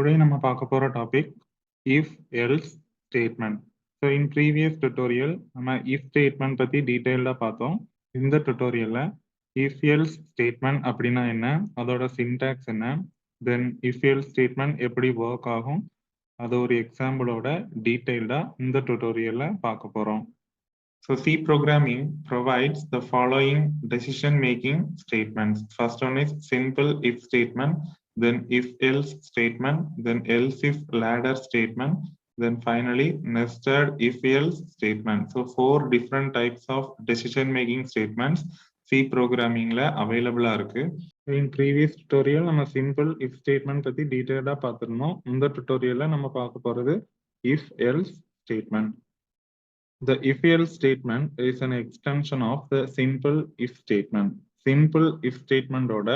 Today நம்ம பார்க்க போற topic if else statement. So in previous tutorial நம்ம if statement பத்தி டீடைல்டா பார்த்தோம். இந்த tutorialல if else statement அப்படின்னா என்ன, அதோட syntax என்ன, then if else statement எப்படி work ஆகும், அது ஒரு எக்ஸாம்பிளோட டீடைல்டா இந்த tutorialல பார்க்க போறோம். So C programming provides the following decision-making statements. First one is simple if statement, then if else statement, then else if ladder statement, then finally nested if else statement. So four different types of decision-making statements C programming la available இருக்கு. In previous tutorial நம்ம simple if statement பத்தி டீடைலா பார்த்திருந்தோம். இந்த tutorialல நம்ம பார்க்க போறது if else statement. The if else statement is an extension of the simple if statement. Simple if statement ஓட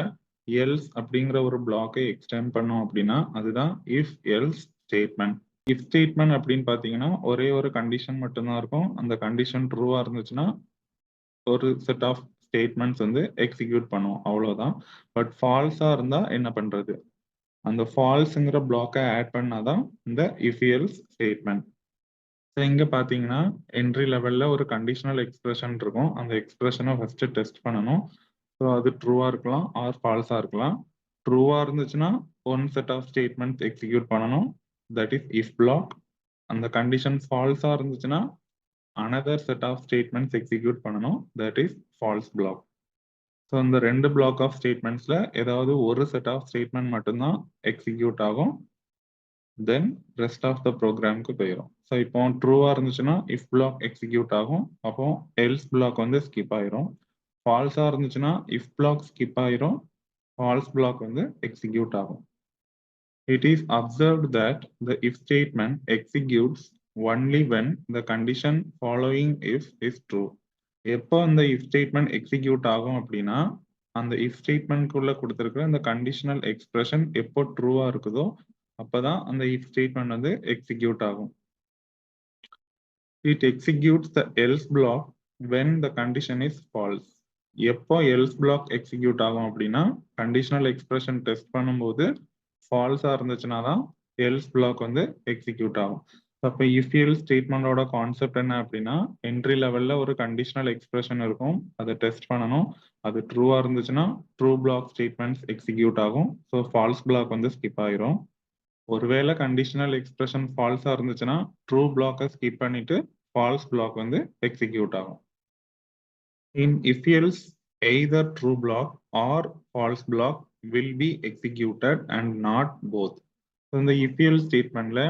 else அப்படிங்கிற ஒரு பிளாக்கை எக்ஸ்டெண்ட் பண்ணோம் அப்படின்னா அதுதான் if else statement. if statement அப்படின்னு பார்த்தீங்கன்னா ஒரே ஒரு கண்டிஷன் மட்டும்தான் இருக்கும். அந்த கண்டிஷன் ட்ரூவா இருந்துச்சுன்னா ஒரு செட் ஆஃப் ஸ்டேட்மெண்ட்ஸ் வந்து எக்ஸிக்யூட் பண்ணுவோம், அவ்வளவுதான். பட் ஃபால்ஸா இருந்தா என்ன பண்றது, அந்த ஃபால்ஸ்ங்கிற பிளாக்கை ஆட் பண்ணாதான் இந்த if else statement. இங்க பாத்தீங்கன்னா என்ட்ரி லெவல்ல ஒரு கண்டிஷனல் எக்ஸ்பிரஷன் இருக்கும். அந்த எக்ஸ்பிரஷனை ஃபர்ஸ்ட் டெஸ்ட் பண்ணணும். ஸோ அது ட்ரூவா இருக்கலாம் ஆர் ஃபால்ஸா இருக்கலாம். ட்ரூவா இருந்துச்சுன்னா one set of statement execute பண்ணணும், தட் இஸ் இஃப் பிளாக். அந்த கண்டிஷன் ஃபால்ஸா இருந்துச்சுன்னா another set of statements execute பண்ணணும், that is false block. So இந்த ரெண்டு பிளாக் ஆஃப் ஸ்டேட்மெண்ட்ஸ்ல ஏதாவது ஒரு செட் ஆஃப் ஸ்டேட்மெண்ட் மட்டும்தான் எக்ஸிக்யூட் ஆகும், தென் ரெஸ்ட் ஆஃப் த ப்ரோக்ராமுக்கு போயிடும். ஸோ இப்போ ட்ரூவா இருந்துச்சுன்னா இஃப் பிளாக் எக்ஸிக்யூட் ஆகும், அப்போ எல்ஸ் பிளாக் வந்து ஸ்கிப் ஆயிரும். ஃபால்ஸா இருந்துச்சுன்னா இஃப் பிளாக் ஸ்கிப் ஆயிரும், ஃபால்ஸ் பிளாக் வந்து எக்ஸிக்யூட் ஆகும். It is observed that the if statement executes only when the condition following if is true. எப்போ அந்த if statement எக்ஸிக்யூட் ஆகும் அப்படின்னா அந்த if statementக்குள்ள கொடுத்திருக்கிற அந்த கண்டிஷனல் எக்ஸ்பிரஷன் எப்போ ட்ரூவா இருக்குதோ அப்பதான் அந்த if statement வந்து எக்ஸிக்யூட் ஆகும். It executes the else block when the condition is false. எப்போ else block எக்ஸிக்யூட் ஆகும் அப்படின்னா கண்டிஷனல் எக்ஸ்பிரஷன் டெஸ்ட் பண்ணும்போது ஃபால்ஸா இருந்துச்சுன்னா தான் else block வந்து எக்ஸிக்யூட் ஆகும். அப்போ if else ஸ்டேட்மெண்டோட கான்செப்ட் என்ன அப்படின்னா என்ட்ரி லெவல்ல ஒரு கண்டிஷனல் எக்ஸ்பிரஷன் இருக்கும், அதை டெஸ்ட் பண்ணணும். அது ட்ரூவா இருந்துச்சுன்னா ட்ரூ பிளாக் ஸ்டேட்மெண்ட்ஸ் எக்ஸிக்யூட் ஆகும், ஸோ ஃபால்ஸ் பிளாக் வந்து ஸ்கிப் ஆயிரும். ஒருவேளை கண்டிஷனல் எக்ஸ்பிரஷன் ஃபால்ஸா இருந்துச்சுன்னா ட்ரூ பிளாக்கை ஸ்கிப் பண்ணிட்டு ஃபால்ஸ் பிளாக் வந்து எக்ஸிக்யூட் ஆகும். இன் if else either true block or false block will be executed and not both. இந்த if else ஸ்டேட்மெண்ட்ல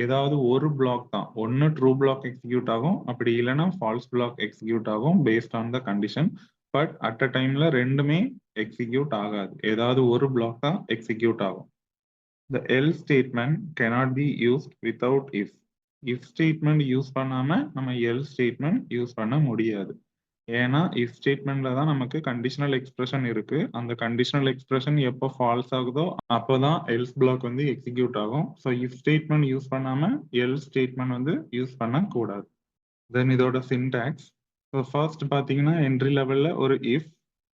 ஏதாவது ஒரு பிளாக் தான், ஒன்னு ட்ரூ பிளாக் எக்ஸிக்யூட் ஆகும், அப்படி இல்லைன்னா ஃபால்ஸ் பிளாக் எக்ஸிக்யூட் ஆகும் based on the condition. But at a டைம்ல ரெண்டுமே எக்ஸிக்யூட் ஆகாது, ஏதாவது ஒரு பிளாக் தான் எக்ஸிக்யூட் ஆகும். The else statement cannot be used without if. If statement use பண்ணாம நம்ம else statement யூஸ் பண்ண முடியாது. ஏன்னா if statementல தான் நமக்கு கண்டிஷனல் எக்ஸ்பிரஷன் இருக்கு. அந்த கண்டிஷனல் எக்ஸ்பிரஷன் எப்போ ஃபால்ஸ் ஆகுதோ அப்போதான் else பிளாக் வந்து எக்ஸிக்யூட் ஆகும். ஸோ if statement யூஸ் பண்ணாம else statement வந்து யூஸ் பண்ண கூடாது. தென் இதோட சின்டாக்ஸ். ஸோ ஃபர்ஸ்ட் பார்த்தீங்கன்னா என்ட்ரி லெவல்ல ஒரு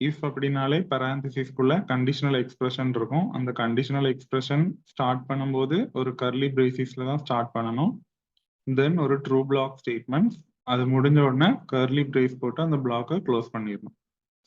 if அப்படின்னாலே பராந்திசிஸ்குள்ள கண்டிஷனல் எக்ஸ்பிரஷன் இருக்கும். அந்த கண்டிஷனல் எக்ஸ்பிரஷன் ஸ்டார்ட் பண்ணும்போது ஒரு கர்லி பிரேசிஸ்ல தான் ஸ்டார்ட் பண்ணணும். தென் ஒரு ட்ரூ பிளாக் ஸ்டேட்மெண்ட்ஸ், அது முடிஞ்ச உடனே கர்லி பிரேஸ் போட்டு அந்த பிளாக்கை க்ளோஸ் பண்ணிடணும்.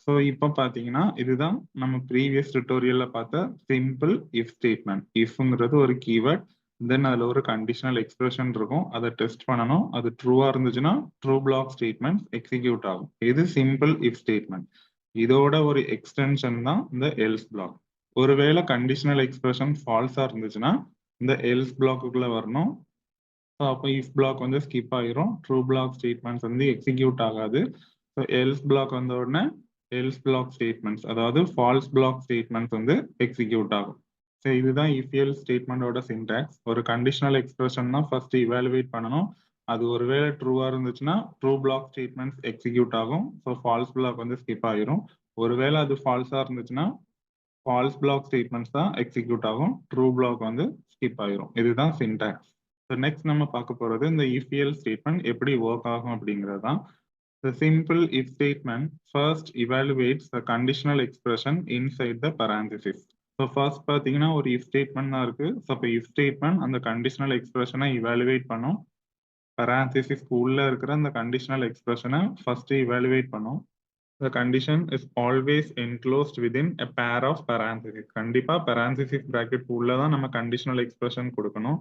ஸோ இப்போ பார்த்தீங்கன்னா இதுதான் நம்ம ப்ரீவியஸ் டுட்டோரியல்ல பார்த்த சிம்பிள் இஃப் ஸ்டேட்மெண்ட். இஃப்ங்கிறது ஒரு கீவேர்ட், தென் அதில் ஒரு கண்டிஷனல் எக்ஸ்பிரஷன் இருக்கும், அதை டெஸ்ட் பண்ணணும். அது ட்ரூவா இருந்துச்சுன்னா ட்ரூ பிளாக் ஸ்டேட்மெண்ட் எக்ஸிக்யூட் ஆகும். இது சிம்பிள் இஃப் ஸ்டேட்மெண்ட். இதோட ஒரு எக்ஸ்டென்ஷன் தான் இந்த எல்ஸ் பிளாக். ஒருவேளை கண்டிஷனல் எக்ஸ்பிரஷன் ஃபால்ஸா இருந்துச்சுன்னா இந்த எல்ஸ் பிளாக்குள்ள வரணும். ஸோ அப்போ இஃப் பிளாக் வந்து ஸ்கிப் ஆயிரும், ட்ரூ பிளாக் ஸ்டேட்மெண்ட்ஸ் வந்து எக்ஸிக்யூட் ஆகாது. ஸோ எல்ஸ் பிளாக் வந்த உடனே எல்ஸ் பிளாக் ஸ்டேட்மெண்ட்ஸ், அதாவது ஃபால்ஸ் பிளாக் ஸ்டேட்மெண்ட்ஸ் வந்து எக்ஸிக்யூட் ஆகும். ஸோ இதுதான் இஃப் எல்ஸ் ஸ்டேட்மெண்டோட சின்டாக்ஸ். ஒரு கண்டிஷனல் எக்ஸ்பிரஷன் தான் ஃபர்ஸ்ட் இவாலுவேட் பண்ணணும். அது ஒருவேளை ட்ரூவா இருந்துச்சுன்னா ட்ரூ பிளாக் ஸ்டேட்மெண்ட்ஸ் எக்ஸிக்யூட் ஆகும், ஸோ ஃபால்ஸ் பிளாக் வந்து ஸ்கிப் ஆயிரும். ஒருவேளை அது ஃபால்ஸா இருந்துச்சுன்னா ஃபால்ஸ் பிளாக் ஸ்டேட்மெண்ட்ஸ் தான் எக்ஸிக்யூட் ஆகும், ட்ரூ பிளாக் வந்து ஸ்கிப் ஆயிரும். இதுதான் சின்டாக்ஸ். ஸோ நெக்ஸ்ட் நம்ம பார்க்க போறது இந்த இஃப் எல்ஸ் ஸ்டேட்மெண்ட் எப்படி ஒர்க் ஆகும் அப்படிங்கிறது தான். The simple if statement first evaluates the conditional expression inside the parenthesis. So first பார்த்தீங்கன்னா ஒரு இஃப் ஸ்டேட்மெண்ட் தான் இருக்கு. ஸோ இப்போ இஃப் ஸ்டேட்மெண்ட் அந்த கண்டிஷனல் எக்ஸ்பிரஷனை இவாலுவேட் பண்ணும். பரான்தீசிஸ்க்கு உள்ள இருக்கிற அந்த கண்டிஷனல் எக்ஸ்பிரஷனை ஃபர்ஸ்ட் இவாலுவேட் பண்ணும். The condition is always enclosed within a pair of parentheses. கண்டிப்பா parenthesis bracket உள்ள தான் நம்ம conditional expression கொடுக்கணும்.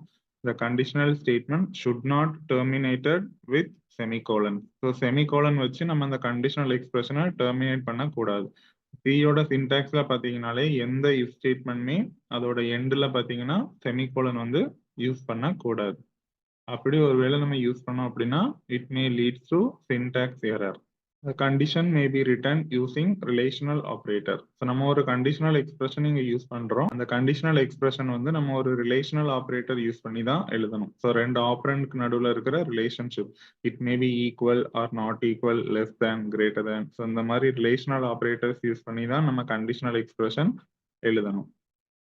The conditional statement should not terminated with semicolon. So semicolon வச்சு நம்ம அந்த conditional expression terminate பண்ணக்கூடாது. C-யோட syntaxல பார்த்தீங்கனாலே எந்த if statementமே அதோட endல பார்த்தீங்கன்னா semicolon வந்து யூஸ் பண்ணக்கூடாது. அப்படி ஒருவேளை நம்ம யூஸ் பண்ணோம் அப்படின்னா it may lead to syntax error. The condition may be written using relational operator. So நம்ம ஒரு conditional expression இங்க யூஸ் பண்றோம். அந்த conditional expression வந்து நம்ம ஒரு relational operator யூஸ் பண்ணி தான் எழுதணும். So ரெண்டு ஆப்பரண்ட்க்கு நடுவுல இருக்கிற relationship. It may be equal or not equal, less than, greater than. So இந்த மாதிரி relational operators யூஸ் பண்ணி தான் நம்ம conditional expression எழுதணும்.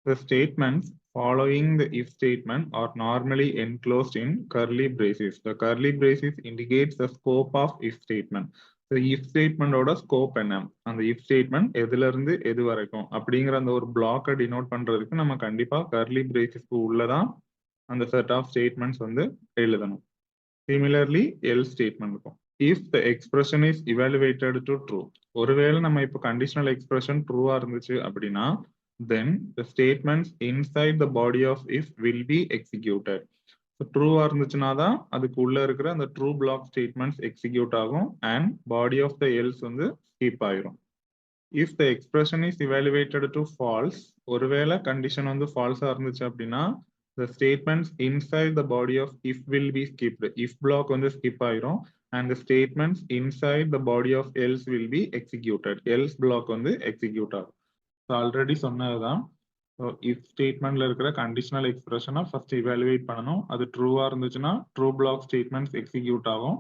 The statements following the if statement are normally enclosed in curly braces. The curly braces indicates the scope of if statement. So if statement ஓட scope என்ன? அந்த if statement எதுல இருந்து எது வரைக்கும் அப்படிங்கிற அந்த ஒரு block denote பண்றதுக்கு நம்ம கண்டிப்பா curly bracesக்கு உள்ளதான் அந்த set of statements வந்து எழுதணும். Similarly, else statement இருக்கும். If the expression is evaluated to true. ஒருவேளை நம்ம இப்போ conditional expression true இருந்துச்சு அப்படின்னா then the statements inside the body of if will be executed. So true இருந்துச்சுன்னா தான் அதுக்கு உள்ள இருக்கிற அந்த true block statements execute ஆகும் and body of the else வந்து skip ஆயிரும். If the expression is evaluated to false, ஒருவேளை condition வந்து false இருந்துச்சு அப்படின்னா the statements inside the body of if will be skipped. If block வந்து skip ஆயிரும் and the statements inside the body of else will be executed. Else block வந்து execute ஆகும். Already சொன்னதுதான். If ஸ்டேட்மெண்ட்ல இருக்கிற conditional எக்ஸ்பிரஷனை first evaluate பண்ணணும். அது ட்ரூவா இருந்துச்சுன்னா ட்ரூ பிளாக் ஸ்டேட்மெண்ட்ஸ் எக்ஸிக்யூட் ஆகும்.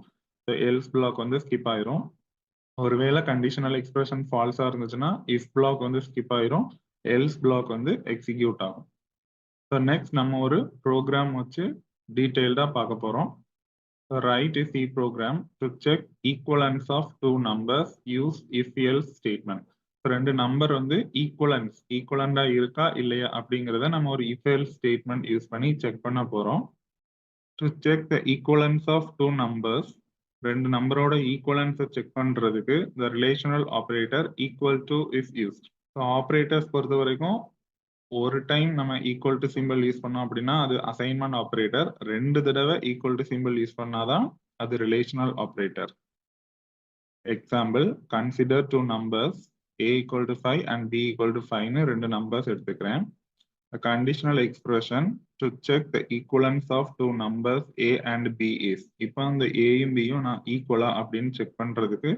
எல்ஸ் பிளாக் வந்து ஸ்கிப் ஆயிரும். ஒருவேளை கண்டிஷனல் எக்ஸ்பிரஷன் ஃபால்ஸா இருந்துச்சுன்னா இஃப் பிளாக் வந்து ஸ்கிப் ஆயிரும், எல்ஸ் பிளாக் வந்து எக்ஸிக்யூட் ஆகும். ஸோ நெக்ஸ்ட் நம்ம ஒரு ப்ரோக்ராம் வச்சு டீட்டெயில்டா பார்க்க போறோம். Write a C program to check equivalence of two numbers. Use if else statement. ரெண்டு நம்பர் வந்து ஈக்குவலண்டா இருக்கா இல்லையா அப்படிங்கிறத நம்ம ஒரு if else statement யூஸ் பண்ணி செக் பண்ண போறோம். To check the equivalence of two numbers, ரெண்டு நம்பரோட ஈக்குவலன்ஸை செக் பண்றதுக்கு the relational operator equal to is used. So operators பொறுத்த வரைக்கும் ஒரு டைம் நம்ம ஈக்குவல் டு சிம்பிள் யூஸ் பண்ணோம் அப்படின்னா அது அசைன்மெண்ட் ஆப்ரேட்டர். ரெண்டு தடவை ஈக்குவல் டு சிம்பிள் யூஸ் பண்ணாதான் அது relational operator. Example, consider two numbers a equal to 5 and b equal to 5 ரெண்டு நம்பர்ஸ் எடுத்துக்கிறேன். A conditional expression to check the equivalence of two numbers a and b is. இப்போ அந்த aயும் bயும் நான் ஈக்குவலா அப்படின்னு check பண்றதுக்கு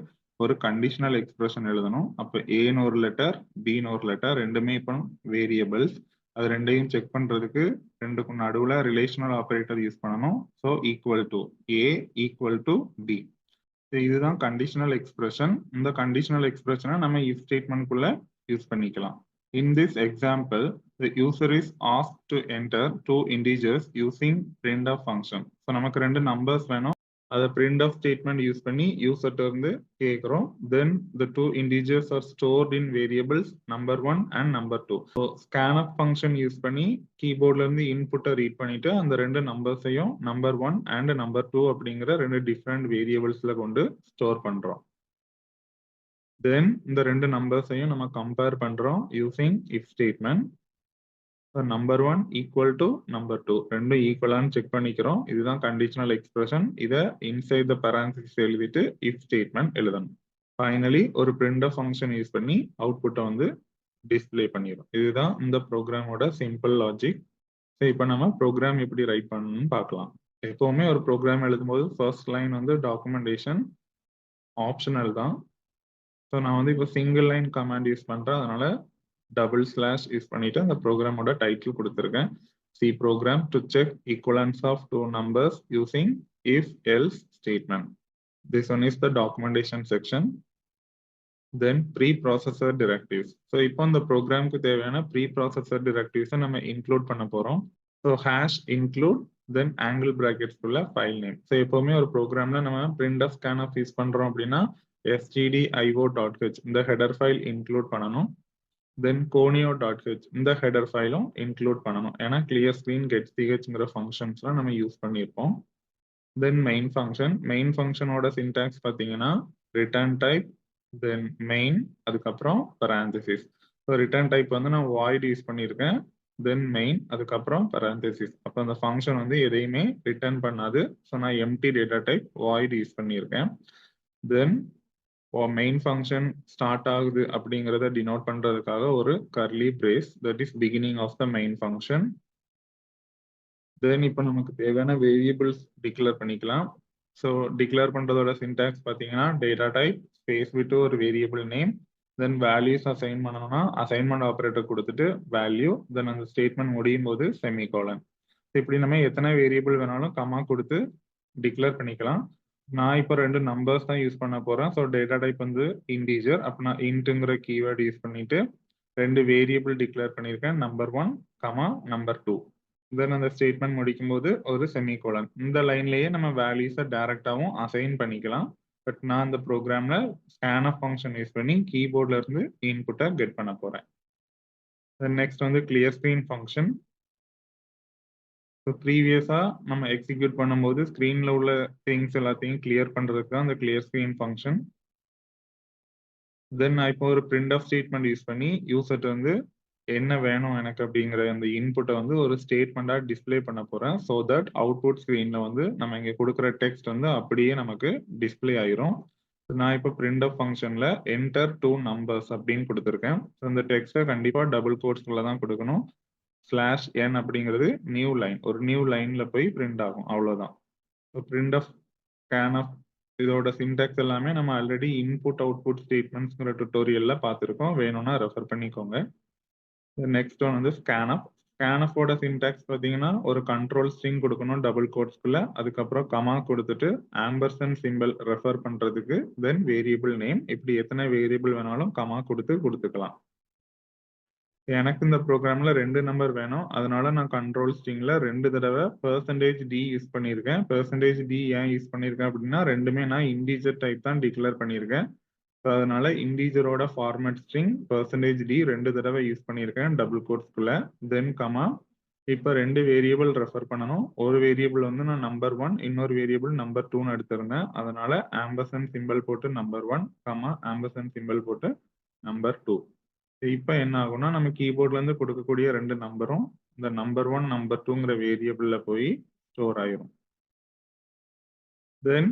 ஒரு கண்டிஷனல் எக்ஸ்பிரஷன் எழுதணும். அப்போ ஏன்னு ஒரு லெட்டர், பின்னு ஒரு லெட்டர், ரெண்டுமே இப்போ வேரியபிள்ஸ். அது ரெண்டையும் செக் பண்றதுக்கு ரெண்டுக்கும் நடுவுல ரிலேஷனல் ஆப்ரேட்டர் யூஸ் பண்ணணும். So equal to A equal to B. இதுதான் கண்டிஷனல் எக்ஸ்பிரஷன். இந்த கண்டிஷனல் எக்ஸ்பிரஷனை நம்ம இஃப் ஸ்டேட்மெண்ட்குள்ள யூஸ் பண்ணிக்கலாம். In this example, the user is asked to enter two integers using printf function. So நமக்கு ரெண்டு நம்பர்ஸ் வேணும். அதை printf statement யூஸ் பண்ணி யூசர்ட்ட இருந்து கேட்கிறோம். Then the two integers are stored in variables number 1 and number 2. So scanf function use பண்ணி கீபோர்ட்ல இருந்து இன்புட்டை ரீட் பண்ணிட்டு அந்த ரெண்டு நம்பர்ஸையும் number 1 and number 2 அப்படிங்கிற ரெண்டு டிஃப்ரெண்ட் வேரியபிள்ஸ்ல கொண்டு ஸ்டோர் பண்றோம். Then இந்த ரெண்டு நம்பர்ஸையும் நம்ம கம்பேர் பண்றோம் using if statement. Number 1 equal to number 2 ரெண்டும் ஈக்குவலான்னு செக் பண்ணிக்கிறோம். இதுதான் கண்டிஷனல் எக்ஸ்பிரஷன். இதை இன்சைட் த parentheses எழுதிட்டு இஃப் ஸ்டேட்மெண்ட் எழுதணும். ஃபைனலி ஒரு printf ஃபங்க்ஷன் யூஸ் பண்ணி அவுட்புட்டை வந்து டிஸ்பிளே பண்ணிடும். இதுதான் இந்த ப்ரோக்ராமோட சிம்பிள் லாஜிக். ஸோ இப்போ நம்ம ப்ரோக்ராம் எப்படி ரைட் பண்ணணும்னு பார்க்கலாம். எப்பவுமே ஒரு ப்ரோக்ராம் எழுதும்போது ஃபர்ஸ்ட் லைன் வந்து டாக்குமெண்டேஷன் ஆப்ஷனல் தான். ஸோ நான் வந்து இப்போ சிங்கிள் லைன் கமாண்ட் யூஸ் பண்ணுறேன். அதனால டபுள் ஸ்லாஷ் யூஸ் பண்ணிட்டு அந்த ப்ரோக்ராமோட டைட்டில் கொடுத்துருக்கேன். C program to check equivalence of two numbers using if else statement. This one is the documentation section. Then preprocessor directives. So இப்போ இந்த ப்ரோக்ராமுக்கு தேவையான ப்ரீ ப்ராசஸர் டிரெக்டிவ்ஸை நம்ம இன்க்ளூட் பண்ண போகிறோம். So hash include then angle பிராக்கெட்ஸ்குள்ள file name. So எப்போவுமே ஒரு ப்ரோக்ராமில் நம்ம printf scanf யூஸ் பண்ணுறோம் அப்படின்னா stdio.h இந்த ஹெடர் ஃபைல் இன்க்ளூட் பண்ணணும். தென் conio.h இந்த ஹெடர் ஃபைலும் இன்க்ளூட் பண்ணணும். ஏன்னா clear screen getChங்கிற ஃபங்க்ஷன்ஸ்லாம் நம்ம யூஸ் பண்ணியிருப்போம். தென் மெயின் ஃபங்க்ஷனோட சின்டாக்ஸ் பார்த்தீங்கன்னா ரிட்டர்ன் டைப், தென் மெயின், அதுக்கப்புறம் parenthesis. ஸோ ரிட்டர்ன் டைப் வந்து நான் void யூஸ் பண்ணியிருக்கேன், தென் மெயின், அதுக்கப்புறம் parenthesis. அப்போ அந்த ஃபங்க்ஷன் வந்து எதையுமே ரிட்டர்ன் பண்ணாது. ஸோ நான் empty data type void use பண்ணியிருக்கேன். தென் மெயின் ஃபங்க்ஷன் ஸ்டார்ட் ஆகுது அப்படிங்கிறத டினோட் பண்றதுக்காக ஒரு curly brace, that is beginning of the main function. Then இப்போ நமக்கு தேவையான வேரியபிள்ஸ் டிக்ளேர் பண்ணிக்கலாம். ஸோ டிக்ளேர் பண்றதோட சின்டாக்ஸ் பார்த்தீங்கன்னா டேட்டா டைப் ஸ்பேஸ் விட்டு ஒரு variable name, then values assign பண்ணணும்னா அசைன்மெண்ட் ஆப்ரேட்டர் கொடுத்துட்டு வேல்யூ, தென் அந்த ஸ்டேட்மெண்ட் முடியும் போது செமிகோலன். இப்படி நம்ம எத்தனை வேரியபிள் வேணாலும் கமா கொடுத்து டிக்ளேர் பண்ணிக்கலாம். நான் இப்போ 2 நம்பர்ஸ் தான் யூஸ் பண்ண போறேன். ஸோ டேட்டா டைப் வந்து இன்டீஜர். அப்போ நான் இன்ட்டுங்கிற கீவேர்டு யூஸ் பண்ணிட்டு 2 வேரியபிள் டிக்ளேர் பண்ணியிருக்கேன், நம்பர் 1 கமா நம்பர் 2. தென் அந்த ஸ்டேட்மெண்ட் முடிக்கும் போது ஒரு செமிகோலன். இந்த லைன்லயே நம்ம வேல்யூஸை டைரக்டாவும் அசைன் பண்ணிக்கலாம். பட் நான் இந்த ப்ரோக்ராம்ல scanf ஃபங்க்ஷன் யூஸ் பண்ணி கீபோர்ட்ல இருந்து இன்புட்டை கெட் பண்ண போறேன். நெக்ஸ்ட் வந்து கிளியர் ஸ்கிரீன் ஃபங்க்ஷன். ஸோ ப்ரீவியஸா நம்ம எக்ஸிக்யூட் பண்ணும்போது ஸ்க்ரீன்ல உள்ள திங்ஸ் எல்லாத்தையும் கிளியர் பண்றதுக்கு தான் அந்த கிளியர் ஸ்கிரீன் ஃபங்க்ஷன். தென் நான் இப்போ ஒரு பிரிண்ட் ஆஃப் ஸ்டேட்மெண்ட் யூஸ் பண்ணி யூசர்ட்ட வந்து என்ன வேணும் எனக்கு அப்படிங்கிற அந்த இன்புட்டை வந்து ஒரு ஸ்டேட்மெண்டா டிஸ்பிளே பண்ண போறேன். ஸோ தட் அவுட்புட் ஸ்க்ரீன்ல வந்து நம்ம இங்க கொடுக்குற டெக்ஸ்ட் வந்து அப்படியே நமக்கு டிஸ்பிளே ஆயிரும். நான் இப்போ பிரிண்ட் ஆஃப் ஃபங்க்ஷன்ல என்டர் 2 நம்பர்ஸ் அப்படின்னு கொடுத்துருக்கேன். ஸோ இந்த டெக்ஸ்ட்டை கண்டிப்பா டபுள் கோட்ஸ்குள்ள தான் கொடுக்கணும். /n அப்படிங்கிறது நியூ லைன், ஒரு நியூ லைன்ல போய் பிரிண்ட் ஆகும், அவ்வளவுதான். பிரிண்ட் ஆஃப் scanf இதோட சின்டாக்ஸ் எல்லாமே நம்ம ஆல்ரெடி இன்புட் அவுட்புட் ஸ்டேட்மெண்ட்ஸ்ங்கிற டுட்டோரியல்ல பார்த்துருக்கோம், வேணும்னா ரெஃபர் பண்ணிக்கோங்க. நெக்ஸ்ட் ஒன் வந்து scanf-ஓட சின்டாக்ஸ் பார்த்தீங்கன்னா ஒரு கண்ட்ரோல் ஸ்ட்ரிங் கொடுக்கணும் டபுள் கோட்ஸ்குள்ள, அதுக்கப்புறம் கமா கொடுத்துட்டு ஆம்பர்சன்ட் சிம்பிள் ரெஃபர் பண்றதுக்கு, தென் வேரியபிள் நேம், இப்படி எத்தனை வேரியபிள் வேணாலும் கமா கொடுத்துக்கலாம். எனக்கு இந்த ப்ரோக்ராம்ல 2 நம்பர் வேணும், அதனால நான் கண்ட்ரோல் ஸ்ட்ரிங்ல 2 தடவை %d யூஸ் பண்ணியிருக்கேன். %d ஏன் யூஸ் பண்ணியிருக்கேன் அப்படின்னா ரெண்டுமே நான் இன்டீஜர் டைப் தான் டிக்ளேர் பண்ணியிருக்கேன். ஸோ அதனால இன்டீஜரோட ஃபார்மேட் ஸ்ட்ரிங் %d 2 தடவை யூஸ் பண்ணியிருக்கேன் டபுள் கோட்ஸ்குள்ள, தென் கமா. இப்போ 2 வேரியபிள் ரெஃபர் பண்ணணும். ஒரு வேரியபிள் வந்து நான் நம்பர் 1, இன்னொரு வேரியபிள் நம்பர் 2ன்னு எடுத்திருந்தேன். அதனால ஆம்பர்சன்ட் சிம்பிள் போட்டு நம்பர் 1 கமா ஆம்பர்சன்ட் சிம்பிள் போட்டு நம்பர் 2. இப்போ என்ன ஆகும்னா நம்ம கீபோர்ட்ல இருந்து கொடுக்கக்கூடிய 2 நம்பரும் இந்த நம்பர் 1 நம்பர் 2ங்கிற வேரியபிள்ல போய் ஸ்டோர் ஆயிரும். தென்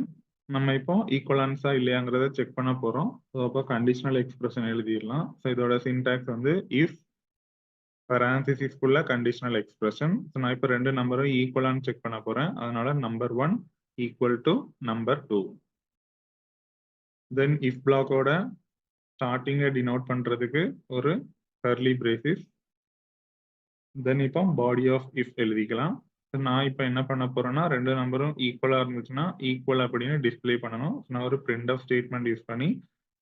நம்ம இப்போ ஈக்குவலன்ஸா இல்லையாங்கிறத செக் பண்ண போறோம். ஸோ அப்போ கண்டிஷனல் எக்ஸ்பிரஷன் எழுதிடலாம். ஸோ இதோட சின்டாக்ஸ் வந்து இஃப் parenthesisக்குள்ள கண்டிஷனல் எக்ஸ்பிரஷன். ஸோ நான் இப்போ 2 நம்பரும் ஈக்குவலான்னு செக் பண்ண போறேன். அதனால number 1 equal to number 2. Then if பிளாக்கோட ஸ்டார்டிங்கை டினோட் பண்றதுக்கு ஒரு கர்லி பிரேசிஸ், தென் இப்போ பாடி ஆஃப் இஃப் எழுதிக்கலாம். நான் இப்போ என்ன பண்ண போறேன்னா 2 நம்பரும் ஈக்குவலா இருந்துச்சுன்னா ஈக்குவல் அப்படின்னு டிஸ்பிளே பண்ணணும். நான் ஒரு பிரிண்ட் ஆஃப் ஸ்டேட்மெண்ட் யூஸ் பண்ணி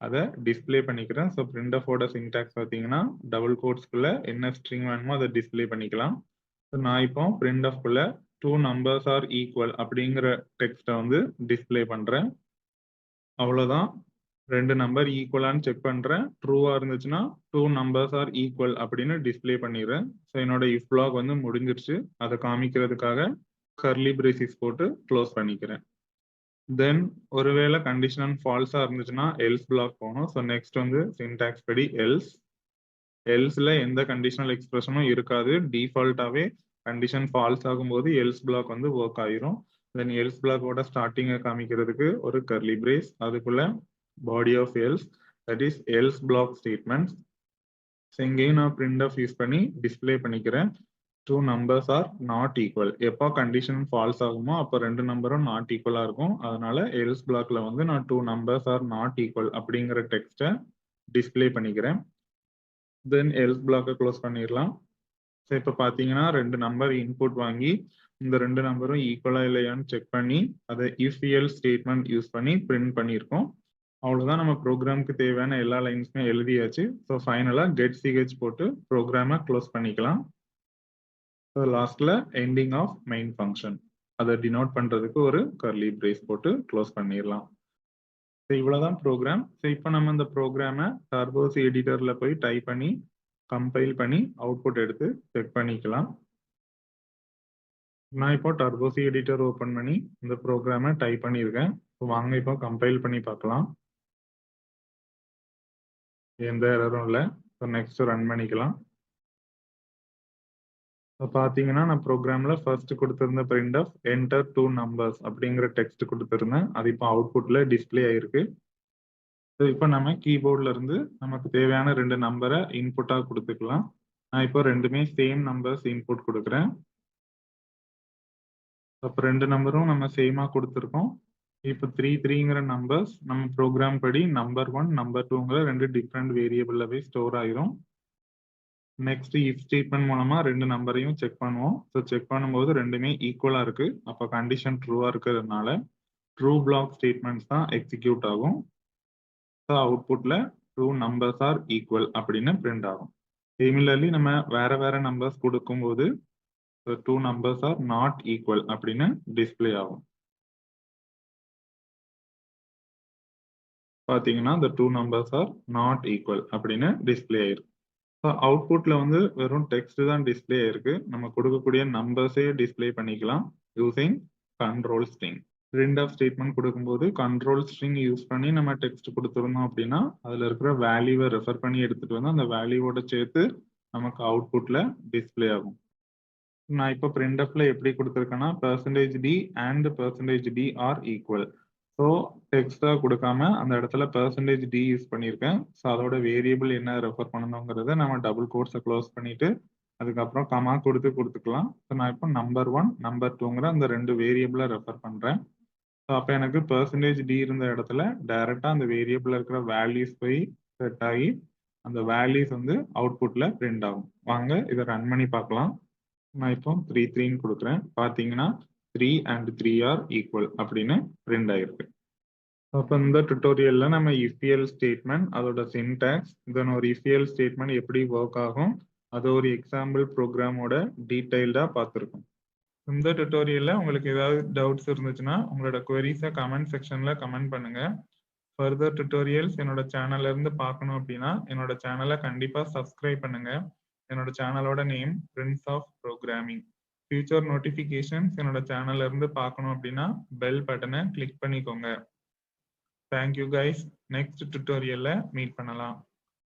அதை டிஸ்பிளே பண்ணிக்கிறேன். ஸோ பிரிண்ட் ஆஃபோட சின்டாக்ஸ் பார்த்தீங்கன்னா டபுள் கோட்ஸ்குள்ள என்ன ஸ்ட்ரிங் வேணுமோ அதை டிஸ்பிளே பண்ணிக்கலாம். ஸோ நான் இப்போ பிரிண்ட் ஆஃப்குள்ள 2 நம்பர்ஸ் ஆர் ஈக்குவல் அப்படிங்கிற டெக்ஸ்ட்டை வந்து டிஸ்பிளே பண்றேன். அவ்வளோதான். 2 நம்பர் ஈக்குவலான்னு செக் பண்றேன். ட்ரூவா இருந்துச்சுன்னா 2 நம்பர்ஸ் ஆர் ஈக்குவல் அப்படின்னு டிஸ்பிளே பண்ணிடுறேன். ஸோ என்னோட இஃப் பிளாக் வந்து முடிஞ்சிருச்சு. அதை காமிக்கிறதுக்காக கர்லி பிரேசிஸ் போட்டு க்ளோஸ் பண்ணிக்கிறேன். தென் ஒருவேளை கண்டிஷன் ஃபால்ஸா இருந்துச்சுன்னா எல்ஸ் பிளாக் போகணும். ஸோ நெக்ஸ்ட் வந்து சின்டாக்ஸ் படி எல்ஸ்ல எந்த கண்டிஷனல் எக்ஸ்பிரஷனும் இருக்காது. டிஃபால்ட்டாவே கண்டிஷன் ஃபால்ஸ் ஆகும்போது எல்ஸ் பிளாக் வந்து ஒர்க் ஆயிரும். தென் எல்ஸ் பிளாக்கோட ஸ்டார்டிங்கை காமிக்கிறதுக்கு ஒரு கர்லி பிரேஸ், அதுக்குள்ள body of else, that is else block statements. So இங்கேயும் நான் print of யூஸ் பண்ணி டிஸ்பிளே பண்ணிக்கிறேன். 2 numbers are not equal. எப்போ கண்டிஷன் ஃபால்ஸ் ஆகுமோ அப்போ 2 நம்பரும் நாட் ஈக்குவலா இருக்கும். அதனால else blockல வந்து நான் 2 numbers are not equal அப்படிங்கிற டெக்ஸ்ட்டை டிஸ்பிளே பண்ணிக்கிறேன். தென் else block க்ளோஸ் பண்ணிடலாம். ஸோ இப்போ பார்த்தீங்கன்னா 2 நம்பர் இன்புட் வாங்கி இந்த 2 நம்பரும் ஈக்குவலா இல்லையான்னு செக் பண்ணி அதை if else ஸ்டேட்மெண்ட் யூஸ் பண்ணி பிரிண்ட் பண்ணியிருக்கோம். அவ்வளோதான், நம்ம ப்ரோக்ராமுக்கு தேவையான எல்லா லைன்ஸுமே எழுதியாச்சு. ஸோ ஃபைனலாக getch போட்டு ப்ரோக்ராமை க்ளோஸ் பண்ணிக்கலாம். ஸோ லாஸ்ட்ல எண்டிங் ஆஃப் மெயின் ஃபங்க்ஷன் அதை டினோட் பண்ணுறதுக்கு ஒரு கர்லி பிரேஸ் போட்டு க்ளோஸ் பண்ணிடலாம். ஸோ இவ்வளோதான் ப்ரோக்ராம். ஸோ இப்போ நம்ம இந்த ப்ரோக்ராமை டர்போஸ் எடிட்டரில் போய் டைப் பண்ணி கம்பைல் பண்ணி அவுட்புட் எடுத்து செக் பண்ணிக்கலாம். நான் இப்போ டர்போசி எடிட்டர் ஓபன் பண்ணி இந்த ப்ரோக்ராமை டைப் பண்ணியிருக்கேன். வாங்க இப்போ கம்பைல் பண்ணி பார்க்கலாம். எந்த எரரும் இல்லை. நெக்ஸ்ட் ரன் பண்ணிக்கலாம். இப்போ பார்த்தீங்கன்னா நான் ப்ரோக்ராம்ல ஃபர்ஸ்ட் கொடுத்திருந்த பிரிண்ட் ஆஃப் என்டர் 2 நம்பர்ஸ் அப்படிங்கிற டெக்ஸ்ட் கொடுத்திருந்தேன். அது இப்போ அவுட்புட்ல டிஸ்பிளே ஆயிருக்கு. இப்போ நம்ம கீபோர்ட்ல இருந்து நமக்கு தேவையான 2 நம்பரை இன்புட்டா கொடுத்துக்கலாம். நான் இப்போ ரெண்டுமே சேம் நம்பர்ஸ் இன்புட் கொடுக்குறேன். அப்போ 2 நம்பரும் நம்ம சேமா கொடுத்துருக்கோம். இப்போ 3ங்கிற நம்பர்ஸ் நம்ம ப்ரோக்ராம் படி நம்பர் 1 நம்பர் 2ங்கிற 2 டிஃப்ரெண்ட் வேரியபிள்ல போய் ஸ்டோர் ஆயிரும். நெக்ஸ்ட் இஃப் ஸ்டேட்மெண்ட் மூலமா 2 நம்பரையும் செக் பண்ணுவோம். ஸோ செக் பண்ணும்போது ரெண்டுமே ஈக்குவலா இருக்கு. அப்போ கண்டிஷன் ட்ரூவா இருக்கிறதுனால ட்ரூ பிளாக் ஸ்டேட்மெண்ட்ஸ் தான் எக்ஸிக்யூட் ஆகும். ஸோ அவுட்புட்ல 2 நம்பர்ஸ் ஆர் ஈக்குவல் அப்படின்னு பிரிண்ட் ஆகும். சிமிலர்லி நம்ம வேற நம்பர்ஸ் கொடுக்கும்போது 2 நம்பர்ஸ் ஆர் நாட் ஈக்குவல் அப்படின்னு டிஸ்பிளே ஆகும். பார்த்தீங்கன்னா the 2 numbers are not equal அப்படின்னு டிஸ்பிளே ஆயிருக்கு. ஸோ அவுட்புட்ல வந்து வெறும் டெக்ஸ்ட் தான் டிஸ்பிளே ஆயிருக்கு. நம்ம கொடுக்கக்கூடிய நம்பர்ஸே டிஸ்பிளே பண்ணிக்கலாம் using control string. Print of statement கொடுக்கும்போது கண்ட்ரோல் ஸ்ட்ரிங் யூஸ் பண்ணி நம்ம டெக்ஸ்ட் கொடுத்துருந்தோம் அப்படின்னா அதுல இருக்கிற வேல்யூவை ரெஃபர் பண்ணி எடுத்துட்டு வந்து அந்த வேல்யூவோட சேர்த்து நமக்கு அவுட்புட்ல டிஸ்பிளே ஆகும். நான் இப்போ பிரிண்ட்எஃப்ல எப்படி கொடுத்துருக்கேன்னா %d and %d are equal. So டெக்ஸ்டா கொடுக்காம அந்த இடத்துல %d யூஸ் பண்ணியிருக்கேன். ஸோ அதோட வேரியபிள் என்ன ரெஃபர் பண்ணணுங்கிறத நம்ம டபுள் கோட்ஸை க்ளோஸ் பண்ணிட்டு அதுக்கப்புறம் கமா கொடுத்துக்கலாம். ஸோ நான் இப்போ நம்பர் 1 நம்பர் 2ங்கிற அந்த 2 வேரியபிளை ரெஃபர் பண்றேன். ஸோ அப்போ எனக்கு %d இருந்த இடத்துல டைரக்டா அந்த வேரியபிள்ல இருக்கிற வேல்யூஸ் போய் செட் ஆகி அந்த வேல்யூஸ் வந்து அவுட்புட்ல பிரிண்ட் ஆகும். வாங்க இதை ரன் பண்ணி பார்க்கலாம். நான் இப்போ 3 கொடுக்குறேன். பார்த்தீங்கன்னா 3 and 3 ஆர் ஈக்குவல் அப்படின்னு பிரிண்ட் ஆயிருக்கு. அப்போ இந்த டுட்டோரியல்ல நம்ம இஃப்எல் ஸ்டேட்மெண்ட் அதோட சின்டாக்ஸ் தென் ஒரு இஃப்எல் ஸ்டேட்மெண்ட் எப்படி ஒர்க் ஆகும் அது ஒரு எக்ஸாம்பிள் ப்ரோக்ராமோட டீடைல்டா பார்த்துருக்கோம். இந்த டுட்டோரியல்ல உங்களுக்கு ஏதாவது டவுட்ஸ் இருந்துச்சுன்னா உங்களோட குவரிஸை கமெண்ட் செக்ஷன்ல கமெண்ட் பண்ணுங்க. ஃபர்தர் டுட்டோரியல்ஸ் என்னோட சேனல்ல இருந்து பார்க்கணும் அப்படின்னா என்னோட சேனலை கண்டிப்பா சப்ஸ்கிரைப் பண்ணுங்க. என்னோட சேனலோட name prince of programming. Future notifications என்னோட சேனல்ல இருந்து பார்க்கணும் அப்படின்னா பெல் பட்டனை கிளிக் பண்ணிக்கோங்க. Thank you guys. நெக்ஸ்ட் டுட்டோரியல்ல மீட் பண்ணலாம்.